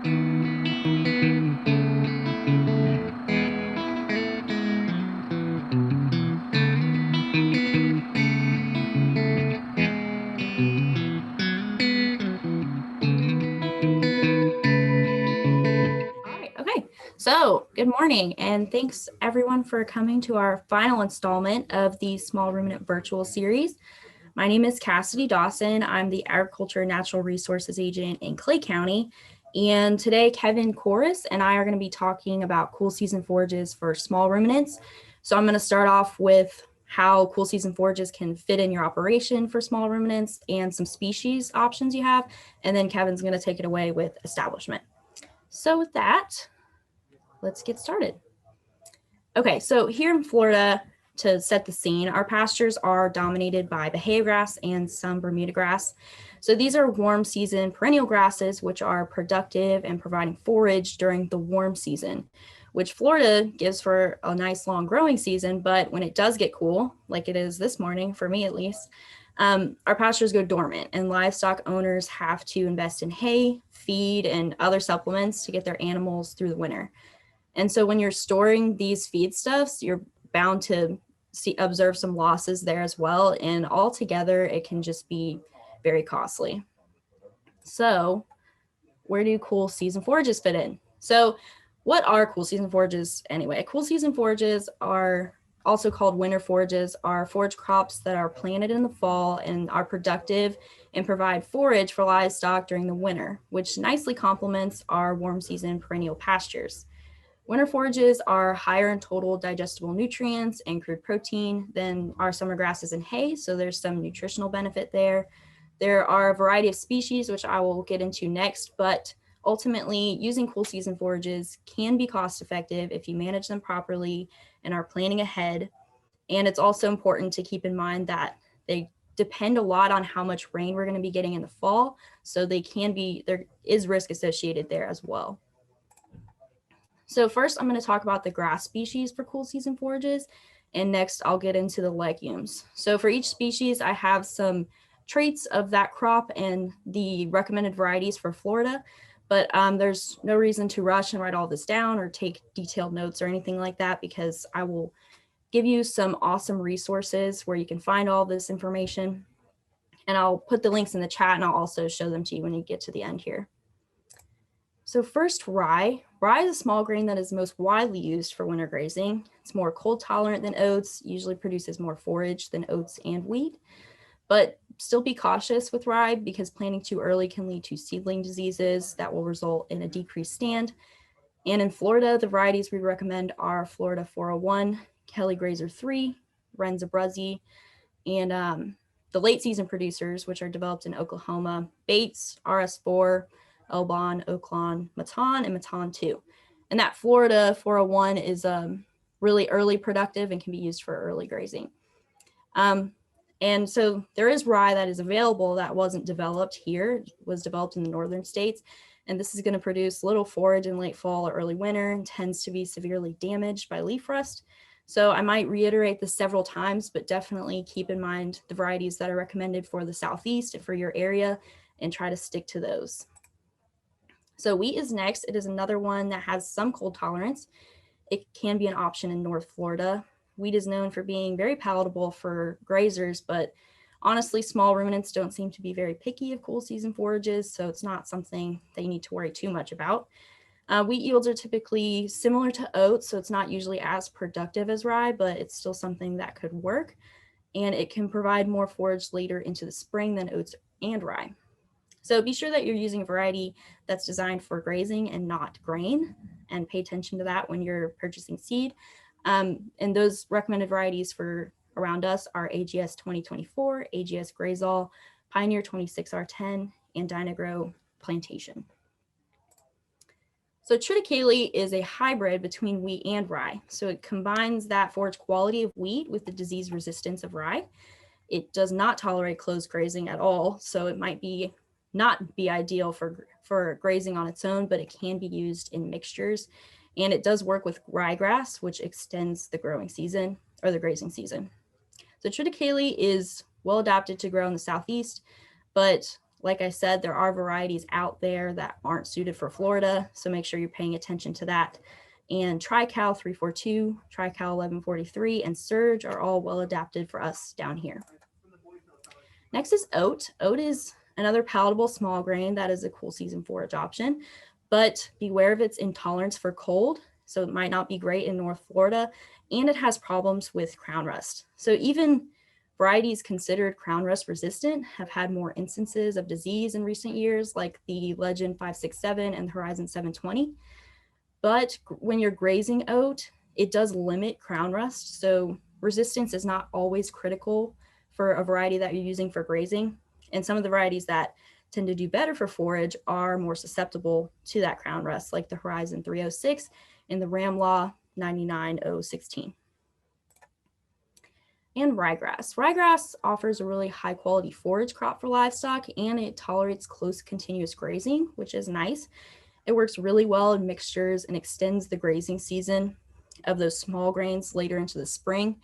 Okay, so good morning and thanks everyone for coming to our final installment of the Small Ruminant Virtual Series. My name is Cassidy Dossin. I'm the Agriculture and Natural Resources Agent in Clay County. And today Kevin Korus and I are going to be talking about Cool-Season Forages for small ruminants. So I'm going to start off with how Cool-Season Forages can fit in your operation for small ruminants and some species options you have. And then Kevin's going to take it away with establishment. So with that, let's get started. Okay, so here in Florida, to set the scene, our pastures are dominated by Bahia grass and some Bermuda grass. So these are warm season perennial grasses, which are productive and providing forage during the warm season, which Florida gives for a nice long growing season. But when it does get cool, like it is this morning, for me at least, our pastures go dormant and livestock owners have to invest in hay, feed, and other supplements to get their animals through the winter. And so when you're storing these feedstuffs, you're bound to observe some losses there as well. And altogether, it can just be very costly. So where do cool-season forages fit in? So what are cool-season forages anyway? Cool-season forages are also called winter forages, are forage crops that are planted in the fall and are productive and provide forage for livestock during the winter, which nicely complements our warm season perennial pastures. Winter forages are higher in total digestible nutrients and crude protein than our summer grasses and hay, so there's some nutritional benefit there. There are a variety of species, which I will get into next, but ultimately using cool season forages can be cost effective if you manage them properly and are planning ahead. And it's also important to keep in mind that they depend a lot on how much rain we're going to be getting in the fall, so there is risk associated there as well. So first, I'm going to talk about the grass species for cool season forages, and next I'll get into the legumes. So for each species, I have some traits of that crop and the recommended varieties for Florida, but there's no reason to rush and write all this down or take detailed notes or anything like that, because I will give you some awesome resources where you can find all this information, and I'll put the links in the chat and I'll also show them to you when you get to the end here. So first, rye. Rye is a small grain that is most widely used for winter grazing. It's more cold tolerant than oats, usually produces more forage than oats and wheat, but still be cautious with rye because planting too early can lead to seedling diseases that will result in a decreased stand. And in Florida, the varieties we recommend are Florida 401, Kelly Grazer 3, Renza Bruzzi, and the late season producers, which are developed in Oklahoma, Bates, RS4, Elbon, Oaklawn, Matan, and Matan 2. And that Florida 401 is really early productive and can be used for early grazing. And so there is rye that is available that wasn't developed here. It was developed in the northern states. And this is going to produce little forage in late fall or early winter and tends to be severely damaged by leaf rust. So I might reiterate this several times, but definitely keep in mind the varieties that are recommended for the Southeast and for your area and try to stick to those. So wheat is next. It is another one that has some cold tolerance. It can be an option in North Florida. Wheat is known for being very palatable for grazers, but honestly, small ruminants don't seem to be very picky of cool season forages, so it's not something that you need to worry too much about. Wheat yields are typically similar to oats, so it's not usually as productive as rye, but it's still something that could work, and it can provide more forage later into the spring than oats and rye. So be sure that you're using a variety that's designed for grazing and not grain, and pay attention to that when you're purchasing seed. And those recommended varieties for around us are AGS 2024, AGS Grazol, Pioneer 26R10, and Dynagrow Plantation. So Triticale is a hybrid between wheat and rye. So it combines that forage quality of wheat with the disease resistance of rye. It does not tolerate closed grazing at all, so it might not be ideal for grazing on its own, but it can be used in mixtures. And it does work with ryegrass, which extends the growing season or the grazing season. So Triticale is well adapted to grow in the Southeast, but Like I said, there are varieties out there that aren't suited for Florida, so make sure you're paying attention to that. And Triticale 342, Triticale 1143, and Surge are all well adapted for us down here. Next is oat. Oat is another palatable small grain that is a cool season forage option, but beware of its intolerance for cold. So it might not be great in North Florida, and it has problems with crown rust. So even varieties considered crown rust resistant have had more instances of disease in recent years, like the Legend 567 and the Horizon 720. But when you're grazing oat, it does limit crown rust. So resistance is not always critical for a variety that you're using for grazing. And some of the varieties that tend to do better for forage are more susceptible to that crown rust, like the Horizon 306 and the Ramlaw 99016. And ryegrass. Ryegrass offers a really high quality forage crop for livestock, and it tolerates close continuous grazing, which is nice. It works really well in mixtures and extends the grazing season of those small grains later into the spring,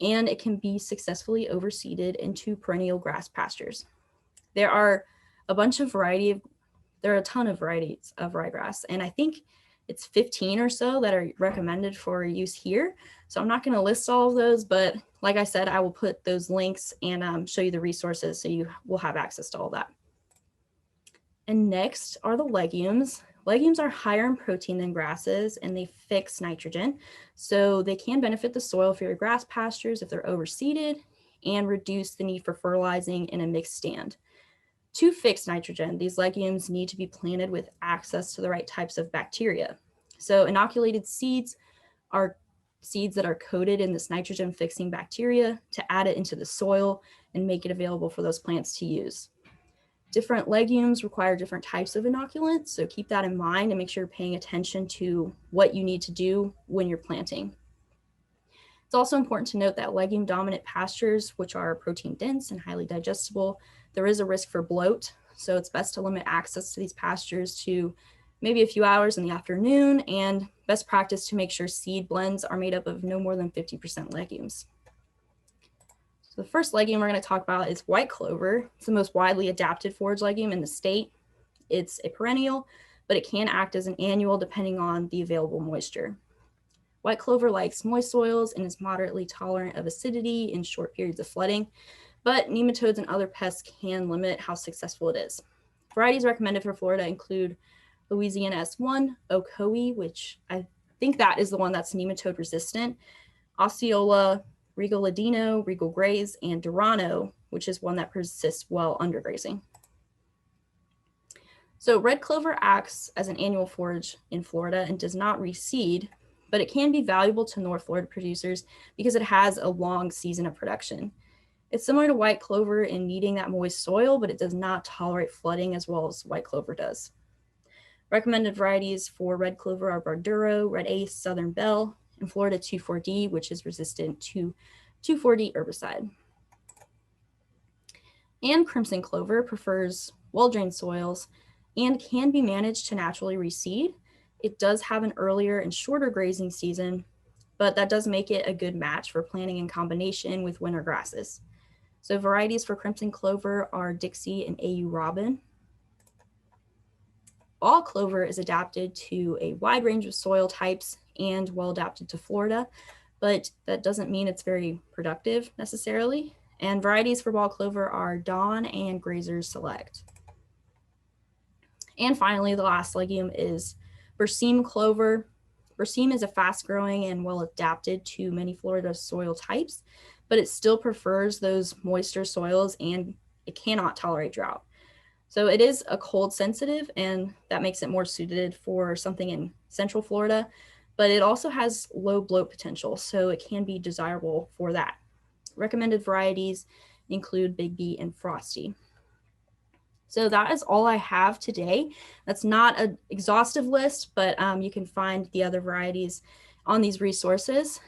and it can be successfully overseeded into perennial grass pastures. There are a ton of varieties of ryegrass, and I think it's 15 or so that are recommended for use here. So I'm not going to list all of those, but like I said, I will put those links and show you the resources so you will have access to all that. And next are the legumes. Legumes are higher in protein than grasses, and they fix nitrogen. So they can benefit the soil for your grass pastures if they're overseeded, and reduce the need for fertilizing in a mixed stand. To fix nitrogen, these legumes need to be planted with access to the right types of bacteria. So inoculated seeds are seeds that are coated in this nitrogen fixing bacteria to add it into the soil and make it available for those plants to use. Different legumes require different types of inoculants, so keep that in mind and make sure you're paying attention to what you need to do when you're planting. It's also important to note that legume dominant pastures, which are protein dense and highly digestible, there is a risk for bloat. So it's best to limit access to these pastures to maybe a few hours in the afternoon, and best practice to make sure seed blends are made up of no more than 50% legumes. So the first legume we're going to talk about is white clover. It's the most widely adapted forage legume in the state. It's a perennial, but it can act as an annual depending on the available moisture. White clover likes moist soils and is moderately tolerant of acidity in short periods of flooding, but nematodes and other pests can limit how successful it is. Varieties recommended for Florida include Louisiana S1, Ocoee, which I think that is the one that's nematode resistant, Osceola, Regal Ladino, Regal Grays, and Durano, which is one that persists well under grazing. So red clover acts as an annual forage in Florida and does not reseed, but it can be valuable to North Florida producers because it has a long season of production. It's similar to white clover in needing that moist soil, but it does not tolerate flooding as well as white clover does. Recommended varieties for red clover are Barduro, Red Ace, Southern Belle, and Florida 2,4-D, which is resistant to 2,4-D herbicide. And crimson clover prefers well-drained soils and can be managed to naturally reseed. It does have an earlier and shorter grazing season, but that does make it a good match for planting in combination with winter grasses. So varieties for crimson clover are Dixie and AU Robin. Ball clover is adapted to a wide range of soil types and well adapted to Florida, but that doesn't mean it's very productive necessarily. And varieties for ball clover are Dawn and Grazers Select. And finally, the last legume is Berseem clover. Berseem is a fast growing and well adapted to many Florida soil types, but it still prefers those moister soils and it cannot tolerate drought. So it is a cold sensitive, and that makes it more suited for something in Central Florida, but it also has low bloat potential, so it can be desirable for that. Recommended varieties include Big B and Frosty. So that is all I have today. That's not an exhaustive list, but you can find the other varieties on these resources.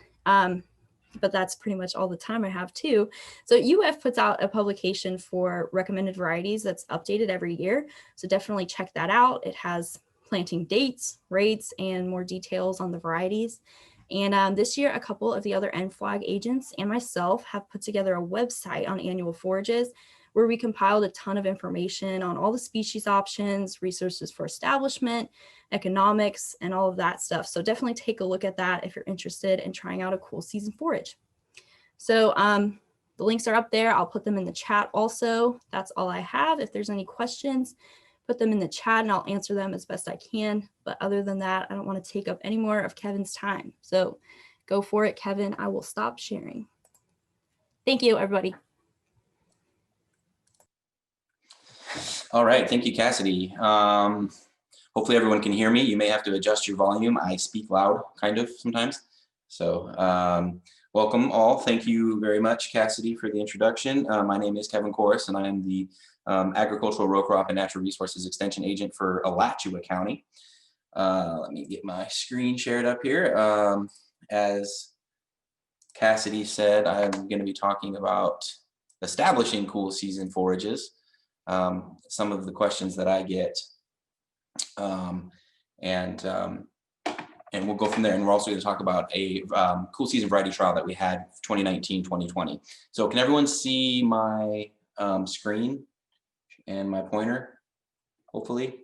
But that's pretty much all the time I have too. So UF puts out a publication for recommended varieties that's updated every year. So definitely check that out. It has planting dates, rates, and more details on the varieties. And this year, a couple of the other NFLAG agents and myself have put together a website on annual forages where we compiled a ton of information on all the species options, resources for establishment, economics, and all of that stuff. So definitely take a look at that if you're interested in trying out a cool season forage. So the links are up there. I'll put them in the chat also. That's all I have. If there's any questions, put them in the chat and I'll answer them as best I can. But other than that, I don't want to take up any more of Kevin's time. So go for it, Kevin. I will stop sharing. Thank you, everybody. All right, thank you, Cassidy. Hopefully everyone can hear me. You may have to adjust your volume. I speak loud, kind of, sometimes. So welcome all. Thank you very much, Cassidy, for the introduction. My name is Kevin Korus, and I am the Agricultural Row Crop and Natural Resources Extension Agent for Alachua County. Let me get my screen shared up here. As Cassidy said, I'm going to be talking about establishing cool season forages. Some of the questions that I get, and we'll go from there. And we're also going to talk about a cool season variety trial that we had 2019-2020. So can everyone see my screen and my pointer? Hopefully.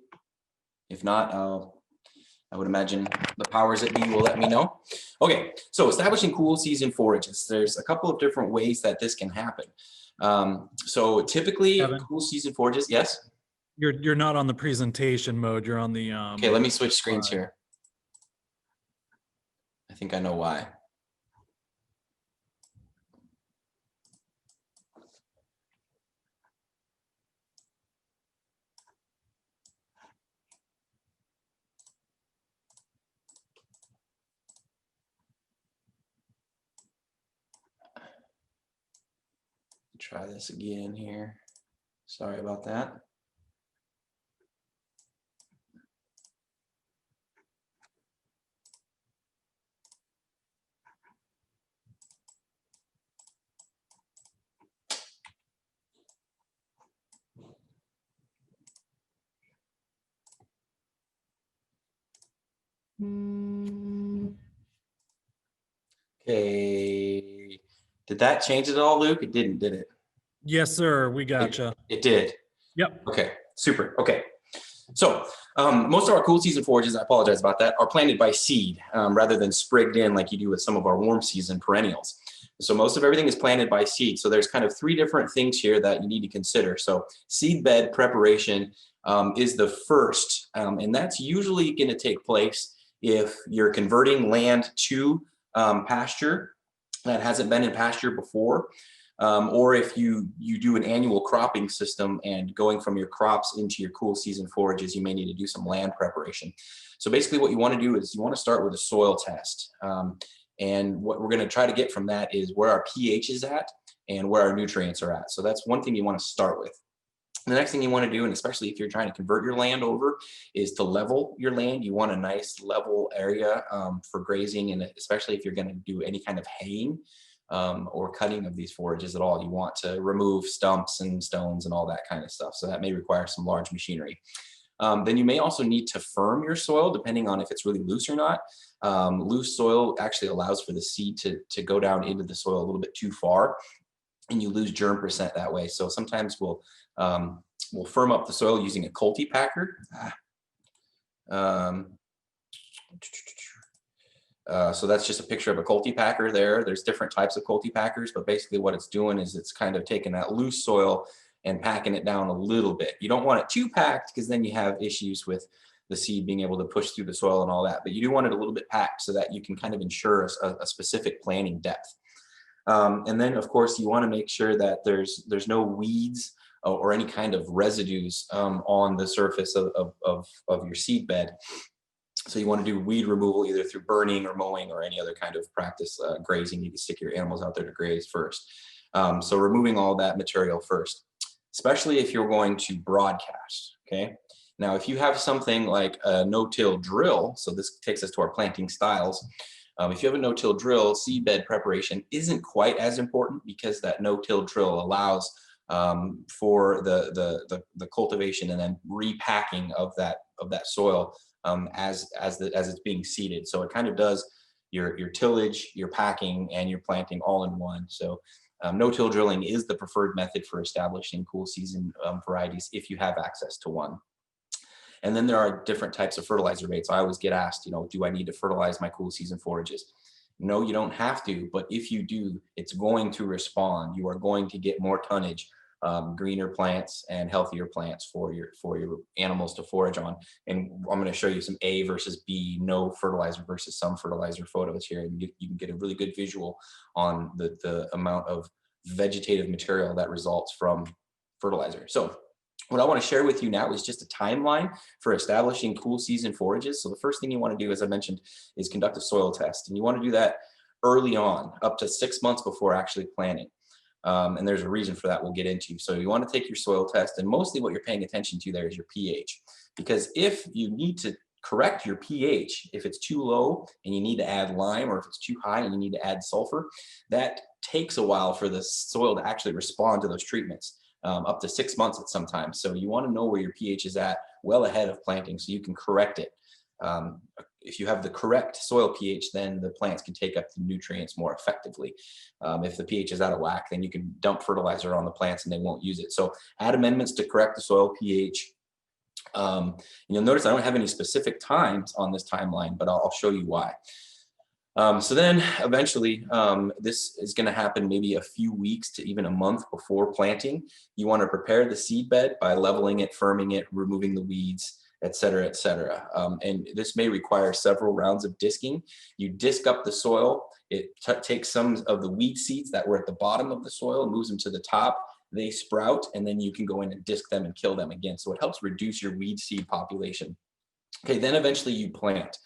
If not, I would imagine the powers that be will let me know. Okay, so establishing cool season forages. There's a couple of different ways that this can happen. So typically, Kevin, cool season forages, yes? You're not on the presentation mode. You're on the Okay, let me switch screens here. I think I know why. Try this again here. Sorry about that. Okay. Did that change it at all, Luke? It didn't, did it? Yes, sir. We gotcha. It did. Yep. Okay, super. Okay. So most of our cool season forages, I apologize about that, are planted by seed rather than sprigged in like you do with some of our warm season perennials. So most of everything is planted by seed. So there's kind of three different things here that you need to consider. So seed bed preparation is the first, and that's usually going to take place if you're converting land to pasture that hasn't been in pasture before. Or if you do an annual cropping system and going from your crops into your cool season forages, you may need to do some land preparation. So basically what you want to do is you want to start with a soil test. And what we're going to try to get from that is where our pH is at and where our nutrients are at. So that's one thing you want to start with. The next thing you want to do, and especially if you're trying to convert your land over, is to level your land. You want a nice level area for grazing, and especially if you're going to do any kind of haying or cutting of these forages at all. You want to remove stumps and stones and all that kind of stuff. So that may require some large machinery. Then you may also need to firm your soil depending on if it's really loose or not. Loose soil actually allows for the seed to go down into the soil a little bit too far, and you lose germ percent that way. So sometimes we'll firm up the soil using a cultipacker. So that's just a picture of a cultipacker there. There's different types of cultipackers, but basically what it's doing is it's kind of taking that loose soil and packing it down a little bit. You don't want it too packed because then you have issues with the seed being able to push through the soil and all that, but you do want it a little bit packed so that you can kind of ensure a specific planting depth. And then of course you want to make sure that there's no weeds or any kind of residues on the surface of your seed bed. So you want to do weed removal either through burning or mowing or any other kind of practice grazing. You can stick your animals out there to graze first. So removing all that material first, especially if you're going to broadcast, okay? Now, if you have something like a no-till drill, so this takes us to our planting styles. If you have a no-till drill, seed bed preparation isn't quite as important because that no-till drill allows for the cultivation and then repacking of that soil as it's being seeded. So it kind of does your tillage, your packing, and your planting all in one. So No-till drilling is the preferred method for establishing cool season varieties if you have access to one. And then there are different types of fertilizer rates. I always get asked, do I need to fertilize my cool season forages? No, you don't have to, but if you do, it's going to respond. You are going to get more tonnage, greener plants and healthier plants for your animals to forage on. And I'm going to show you some A versus B, no fertilizer versus some fertilizer photos here. And you can get a really good visual on the amount of vegetative material that results from fertilizer. So what I want to share with you now is just a timeline for establishing cool season forages. So the first thing you want to do, as I mentioned, is conduct a soil test. And you want to do that early on, up to 6 months before actually planting. And there's a reason for that we'll get into. So you want to take your soil test, and mostly what you're paying attention to there is your pH. Because if you need to correct your pH, if it's too low and you need to add lime, or if it's too high and you need to add sulfur, that takes a while for the soil to actually respond to those treatments. Up to 6 months at sometimes. So you want to know where your pH is at well ahead of planting so you can correct it. If you have the correct soil pH, then the plants can take up the nutrients more effectively. If the pH is out of whack, then you can dump fertilizer on the plants and they won't use it. So add amendments to correct the soil pH. You'll notice I don't have any specific times on this timeline, but I'll show you why. So then eventually, this is going to happen maybe a few weeks to even a month before planting. You want to prepare the seed bed by leveling it, firming it, removing the weeds, et cetera, et cetera. And this may require several rounds of disking. You disc up the soil. It takes some of the weed seeds that were at the bottom of the soil, moves them to the top. They sprout, and then you can go in and disc them and kill them again. So it helps reduce your weed seed population. Okay, then eventually you plant.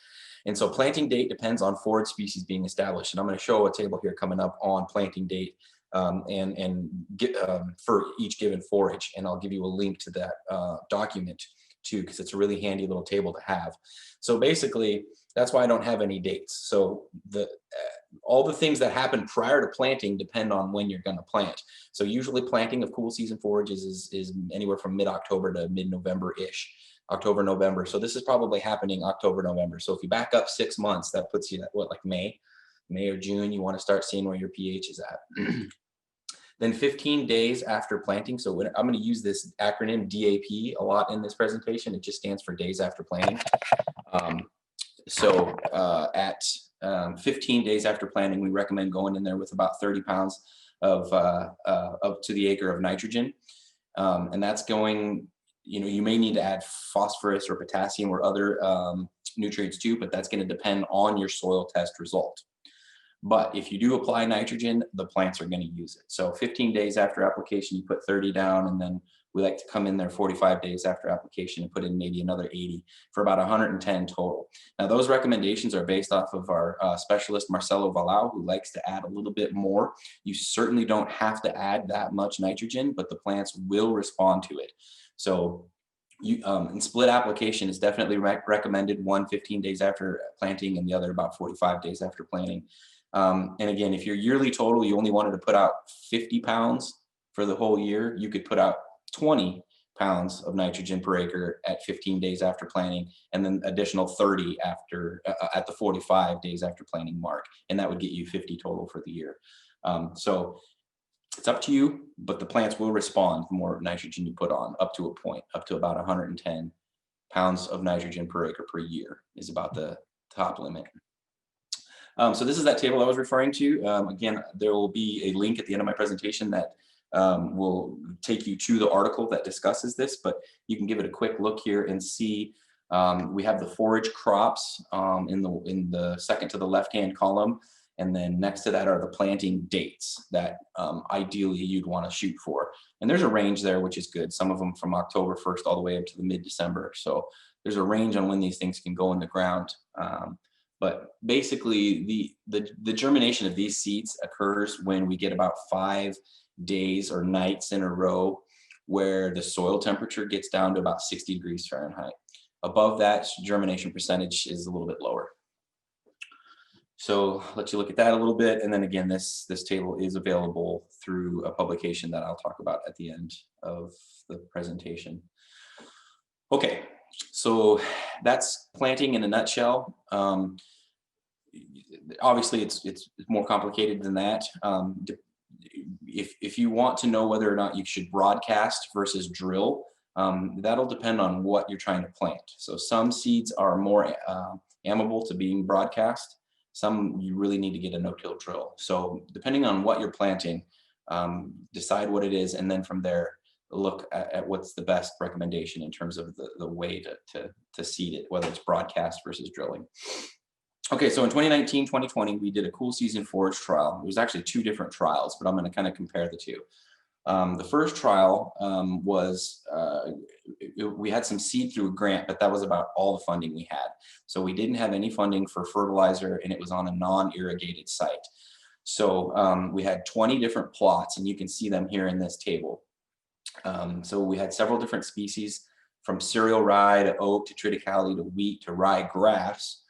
And so planting date depends on forage species being established. And I'm going to show a table here coming up on planting date for each given forage. And I'll give you a link to that document too, because it's a really handy little table to have. So basically, that's why I don't have any dates. So all the things that happen prior to planting depend on when you're going to plant. So usually planting of cool season forages is anywhere from mid-October to mid-November-ish. October, November. So this is probably happening October, November. So if you back up 6 months, that puts you at what, like May or June, you want to start seeing where your pH is at. Then 15 days after planting. So I'm going to use this acronym DAP a lot in this presentation. It just stands for days after planting. At 15 days after planting, we recommend going in there with about 30 pounds of to the acre of nitrogen. And that's going, you may need to add phosphorus or potassium or other nutrients too, but that's going to depend on your soil test result. But if you do apply nitrogen, the plants are going to use it. So 15 days after application, you put 30 down, and then we like to come in there 45 days after application and put in maybe another 80 for about 110 total. Now, those recommendations are based off of our specialist, Marcelo Valau, who likes to add a little bit more. You certainly don't have to add that much nitrogen, but the plants will respond to it. So and split application is definitely recommended, one 15 days after planting and the other about 45 days after planting. And again, if your yearly total, you only wanted to put out 50 pounds for the whole year, you could put out 20 pounds of nitrogen per acre at 15 days after planting, and then additional 30 after at the 45 days after planting mark. And that would get you 50 total for the year. So it's up to you, but the plants will respond the more nitrogen you put on, up to a point, up to about 110 pounds of nitrogen per acre per year is about the top limit. So this is that table I was referring to. Again, there will be a link at the end of my presentation that will take you to the article that discusses this, but you can give it a quick look here and see we have the forage crops in the second to the left-hand column. And then next to that are the planting dates that ideally you'd want to shoot for. And there's a range there, which is good. Some of them from October 1st all the way up to the mid-December. So there's a range on when these things can go in the ground. But basically the germination of these seeds occurs when we get about 5 days or nights in a row where the soil temperature gets down to about 60 degrees Fahrenheit. Above that, germination percentage is a little bit lower. So let you look at that a little bit. And then again, this table is available through a publication that I'll talk about at the end of the presentation. Okay, so that's planting in a nutshell. Obviously, it's more complicated than that. if you want to know whether or not you should broadcast versus drill, that'll depend on what you're trying to plant. So some seeds are more amenable to being broadcast. Some you really need to get a no-till drill. So depending on what you're planting, decide what it is, and then from there, look at what's the best recommendation in terms of the way to seed it, whether it's broadcast versus drilling. Okay, so in 2019, 2020, we did a Cool-Season Forage trial. It was actually 2 different trials, but I'm going to kind of compare the 2. The first trial was, we had some seed through a grant, but that was about all the funding we had. So we didn't have any funding for fertilizer, and it was on a non-irrigated site. So we had 20 different plots, and you can see them here in this table. So we had several different species, from cereal rye to oak to triticale to wheat to rye grass,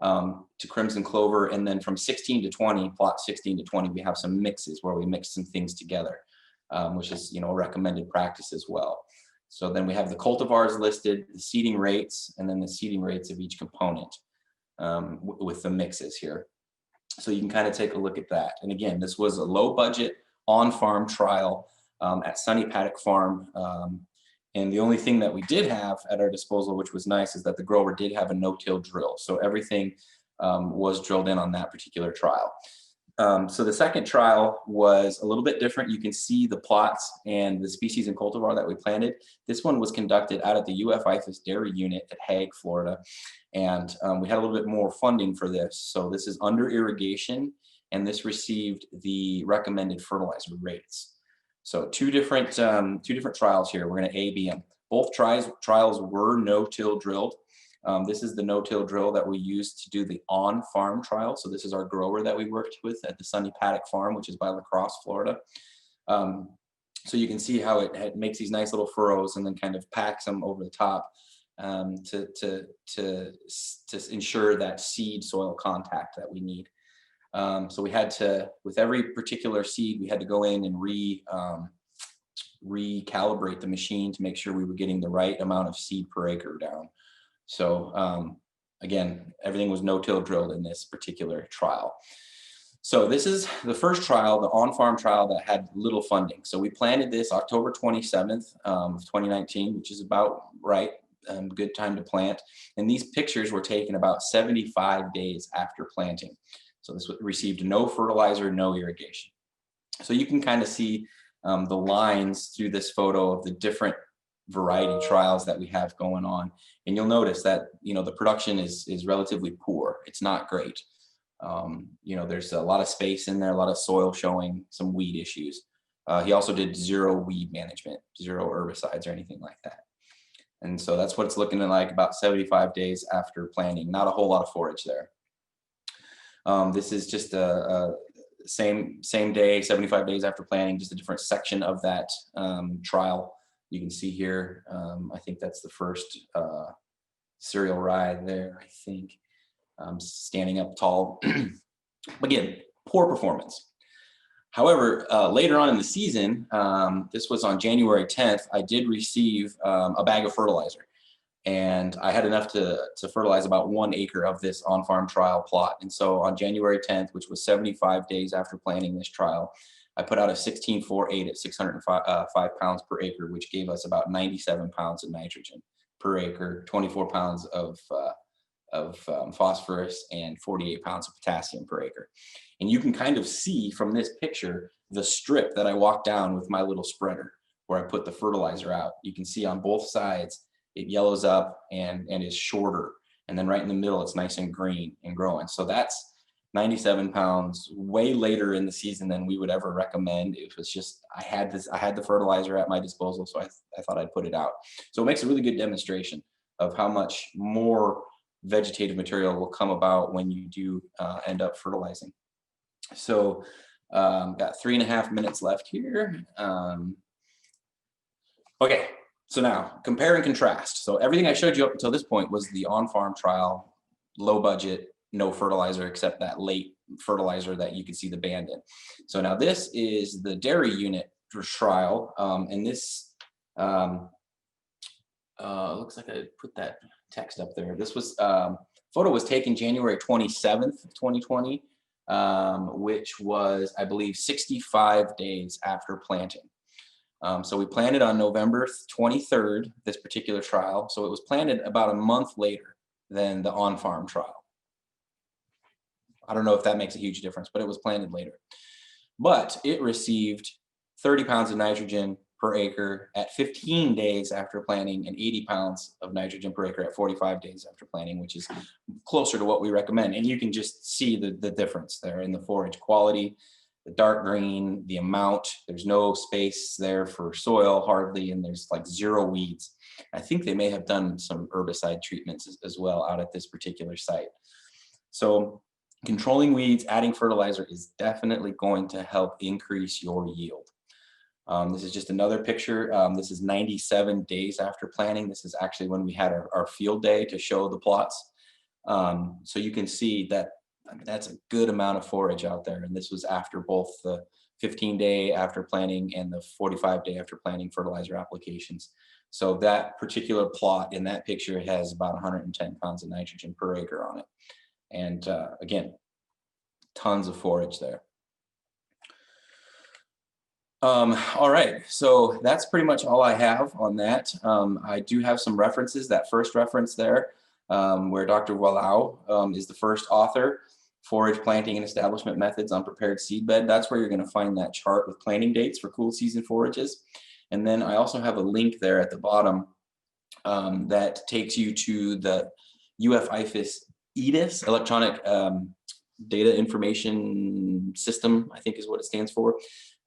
to crimson clover, and then from 16 to 20, plot 16 to 20, we have some mixes where we mix some things together, which is, you know, a recommended practice as well. So then we have the cultivars listed, the seeding rates, and then the seeding rates of each component with the mixes here. So you can kind of take a look at that. And again, this was a low budget on-farm trial at Sunny Paddock Farm. And the only thing that we did have at our disposal, which was nice, is that the grower did have a no-till drill. So everything was drilled in on that particular trial. So the second trial was a little bit different. You can see the plots and the species and cultivar that we planted. This one was conducted out at the IFAS dairy unit at Hague, Florida. And we had a little bit more funding for this. So this is under irrigation, and this received the recommended fertilizer rates. So two different trials here. We're going to A-B them. Both trials were no-till drilled. This is the no-till drill that we used to do the on-farm trial. So this is our grower that we worked with at the Sunny Paddock Farm, which is by La Crosse, Florida. So you can see how it makes these nice little furrows and then kind of packs them over the top to ensure that seed soil contact that we need. So we had to, with every particular seed, we had to go in and recalibrate the machine to make sure we were getting the right amount of seed per acre down. So again, everything was no-till drilled in this particular trial. So this is the first trial, the on-farm trial that had little funding. So we planted this October 27th of 2019, which is about right. Good time to plant. And these pictures were taken about 75 days after planting. So this received no fertilizer, no irrigation. So you can kind of see the lines through this photo of the different variety trials that we have going on. And you'll notice that, you know, the production is relatively poor. It's not great. You know, there's a lot of space in there, a lot of soil showing, some weed issues. He also did 0 weed management, 0 herbicides or anything like that. And so that's what it's looking like about 75 days after planting. Not a whole lot of forage there. This is just a same day, 75 days after planting, just a different section of that trial. You can see here, I think that's the first cereal rye there, I think, standing up tall. Again, poor performance. However, later on in the season, this was on January 10th, I did receive a bag of fertilizer. And I had enough to fertilize about 1 acre of this on-farm trial plot. And so on January 10th, which was 75 days after planting this trial, I put out a 16-4-8 at 605 pounds per acre, which gave us about 97 pounds of nitrogen per acre, 24 pounds of phosphorus, and 48 pounds of potassium per acre. And you can kind of see from this picture the strip that I walked down with my little spreader where I put the fertilizer out. You can see on both sides, it yellows up and is shorter. And then right in the middle, it's nice and green and growing. So that's 97 pounds way later in the season than we would ever recommend. It was just, I had the fertilizer at my disposal, so I thought I'd put it out. So it makes a really good demonstration of how much more vegetative material will come about when you do end up fertilizing. So got 3.5 minutes left here. Okay. So now, compare and contrast. So everything I showed you up until this point was the on-farm trial, low budget, no fertilizer except that late fertilizer that you can see the band in. So now this is the dairy unit trial, and this looks like I put that text up there. This was photo was taken January 27th of 2020. which was, I believe, 65 days after planting. So we planted on November 23rd, this particular trial. So it was planted about a month later than the on-farm trial. I don't know if that makes a huge difference, but it was planted later. But it received 30 pounds of nitrogen per acre at 15 days after planting and 80 pounds of nitrogen per acre at 45 days after planting, which is closer to what we recommend. And you can just see the difference there in the forage quality, the dark green, the amount. There's no space there for soil hardly, and there's like 0 weeds. I think they may have done some herbicide treatments as well out at this particular site. So controlling weeds, adding fertilizer is definitely going to help increase your yield. This is just another picture. This is 97 days after planting. This is actually when we had our field day to show the plots. So you can see that, I mean, that's a good amount of forage out there. And this was after both the 15-day after planting and the 45-day after planting fertilizer applications. So that particular plot in that picture has about 110 pounds of nitrogen per acre on it. And again, tons of forage there. All right, so that's pretty much all I have on that. I do have some references. That first reference there, where Dr. Wallau is the first author, Forage Planting and Establishment Methods on Prepared Seedbed. That's where you're going to find that chart with planting dates for cool season forages. And then I also have a link there at the bottom that takes you to the IFAS EDIS, Electronic Data Information System, I think is what it stands for.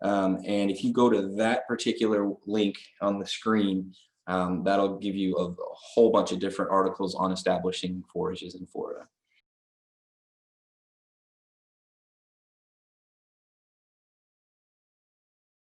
And if you go to that particular link on the screen, that'll give you a whole bunch of different articles on establishing forages in Florida.